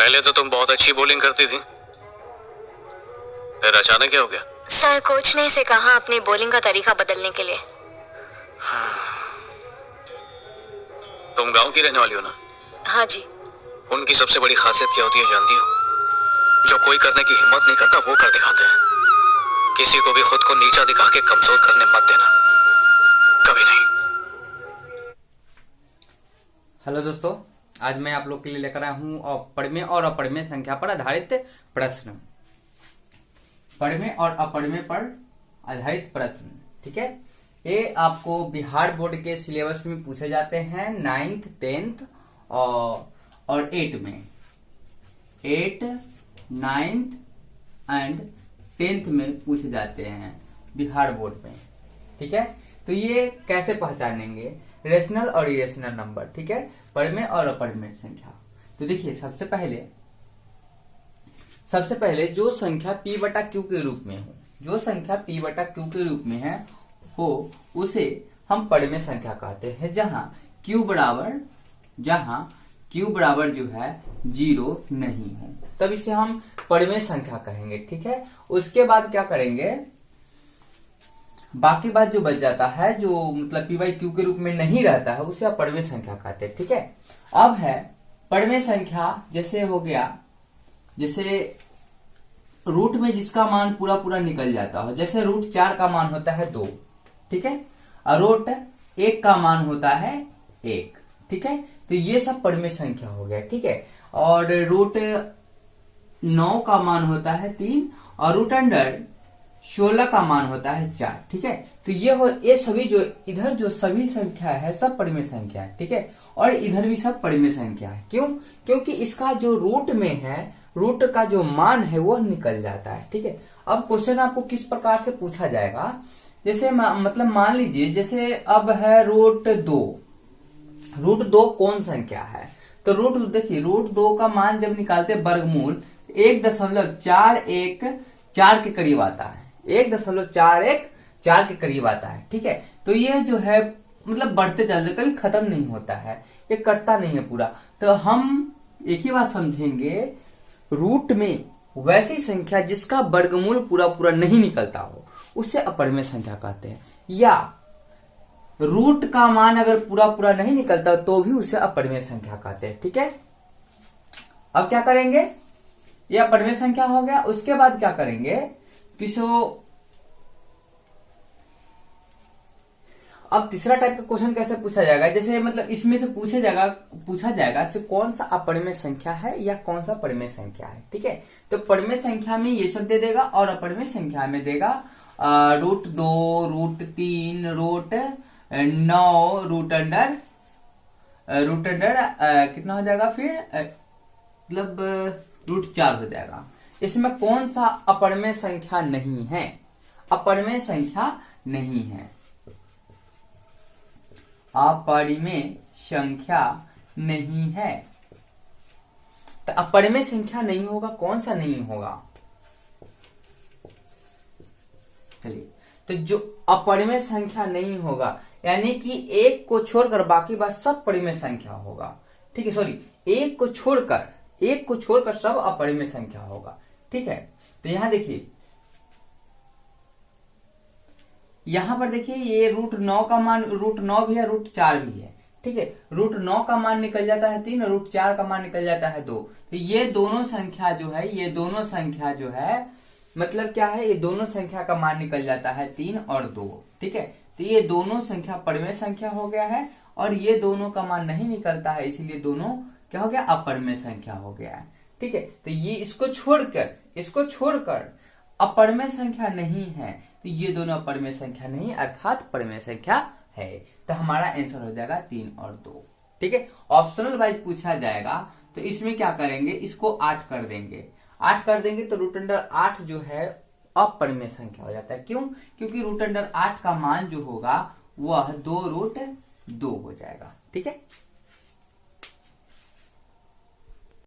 पहले तो तुम बहुत अच्छी बॉलिंग करती थी, फिर अचानक क्या हो गया? सर, कोच ने इसे कहा अपनी बॉलिंग का तरीका बदलने के लिए। तुम गांव की रहने वाली हो ना? हाँ जी। उनकी सबसे बड़ी खासियत क्या होती है जानती हो? जो कोई करने की हिम्मत नहीं करता वो कर दिखाते हैं। किसी को भी खुद को नीचा दिखा के कमजोर करने मत देना, कभी नहीं। हेलो दोस्तों, आज मैं आप लोग के लिए लेकर आया हूं पढ़मे और अपढ़मे संख्या पर आधारित प्रश्न। पढ़मे और अपढ़मे पर आधारित प्रश्न, ठीक है। ये आपको बिहार बोर्ड के सिलेबस में पूछे जाते हैं 9th 10th और 8 में। 8, 9th एंड 10th में पूछे जाते हैं बिहार बोर्ड में, ठीक है। तो ये कैसे पहचानेंगे रेशनल और इरेशनल नंबर, ठीक है, पढ़मे और अपढ़मे संख्या। तो देखिए, सबसे पहले जो संख्या p बटा q के रूप में हो, जो संख्या p बटा q के रूप में है हो उसे हम पढ़मे संख्या कहते हैं। जहां q बराबर जो है 0 नहीं हो, तब इसे हम पढ़मे संख्या कहेंगे, ठीक है। उसके बाद क्या करेंगे, बाकी बात जो बच जाता है, जो मतलब p बाई क्यू के रूप में नहीं रहता है, उसे आप पढ़मे संख्या कहते हैं, ठीक है। अब है पढ़मे संख्या, जैसे हो गया, जैसे रूट में जिसका मान पूरा पूरा निकल जाता हो, जैसे रूट 4 का मान होता है 2, ठीक है, और रूट 1 का मान होता है 1, ठीक है। तो ये सब पढ़मे संख्या हो गया, ठीक है। और रूट 9 का मान होता है 3 और रूट अंडर 16 का मान होता है 4, ठीक है। तो ये सभी जो इधर जो सभी संख्या है सब पढ़मे संख्या है, ठीक है। और इधर भी सब पढ़मे संख्या है। क्यों? क्योंकि इसका जो रूट में है, रूट का जो मान है वो निकल जाता है, ठीक है। अब क्वेश्चन आपको किस प्रकार से पूछा जाएगा, जैसे मतलब मान लीजिए, जैसे अब है रूट 2 कौन संख्या है? तो देखिए, रूट 2 का मान जब निकालते वर्गमूल 1.414 के करीब आता है, 1.414 के करीब आता है, ठीक है। तो ये जो है मतलब बढ़ते चलते कभी खत्म नहीं होता है, ये कटता नहीं है पूरा। तो हम एक ही बात समझेंगे, रूट में वैसी संख्या जिसका वर्गमूल पूरा पूरा नहीं निकलता हो उसे अपढ़मे संख्या कहते हैं, या रूट का मान अगर पूरा पूरा नहीं निकलता तो भी उसे अपढ़मे संख्या कहते हैं, ठीक है। अब क्या करेंगे, ये अपढ़मे संख्या हो गया। उसके बाद क्या करेंगे, अब तीसरा टाइप का क्वेश्चन कैसे पूछा जाएगा, जैसे मतलब इसमें से पूछा जाएगा से कौन सा अपढ़मे संख्या है या कौन सा पढ़मे संख्या है, ठीक है। तो पढ़मे संख्या में ये सब दे देगा और अपढ़मे संख्या में देगा root 2, root 3, root 9, root under कितना हो जाएगा, फिर मतलब रूट 4 हो जाएगा। इसमें कौन सा अपढ़मे संख्या नहीं है? अपढ़मे संख्या नहीं है, अपढ़मे संख्या नहीं है। तो अपढ़मे संख्या नहीं होगा, कौन सा नहीं होगा? चलिए, तो जो अपढ़मे संख्या नहीं होगा यानी कि एक को छोड़कर बाकी बात सब पढ़मे संख्या होगा, ठीक है। सॉरी, एक को छोड़कर सब अपढ़मे संख्या होगा, ठीक है। तो यहां देखिए, यहां पर देखिए, ये रूट 9 का मान, रूट 9 भी है, रूट 4 भी है, ठीक है। रूट 9 का मान निकल जाता है 3 और रूट 4 का मान निकल जाता है 2। तो ये दोनों संख्या जो है मतलब क्या है, ये दोनों संख्या का मान निकल जाता है 3 और 2, ठीक है। तो ये दोनों संख्या पढ़मे संख्या हो गया है और ये दोनों का मान नहीं निकलता है, इसीलिए दोनों क्या हो गया, अपढ़मे संख्या हो गया है, ठीक है। तो ये इसको छोड़कर अपढ़मे संख्या नहीं है, तो ये दोनों अपढ़मे संख्या नहीं अर्थात पढ़मे संख्या है। तो हमारा आंसर हो जाएगा 3 और 2, ठीक है। ऑप्शनल वाइज पूछा जाएगा तो इसमें क्या करेंगे, इसको 8 कर देंगे, 8 कर देंगे तो रूट अंडर 8 जो है अपढ़मे संख्या हो जाता है। क्यों? क्योंकि रूट अंडर 8 का मान जो होगा वह 2 रूट 2 हो जाएगा, ठीक है।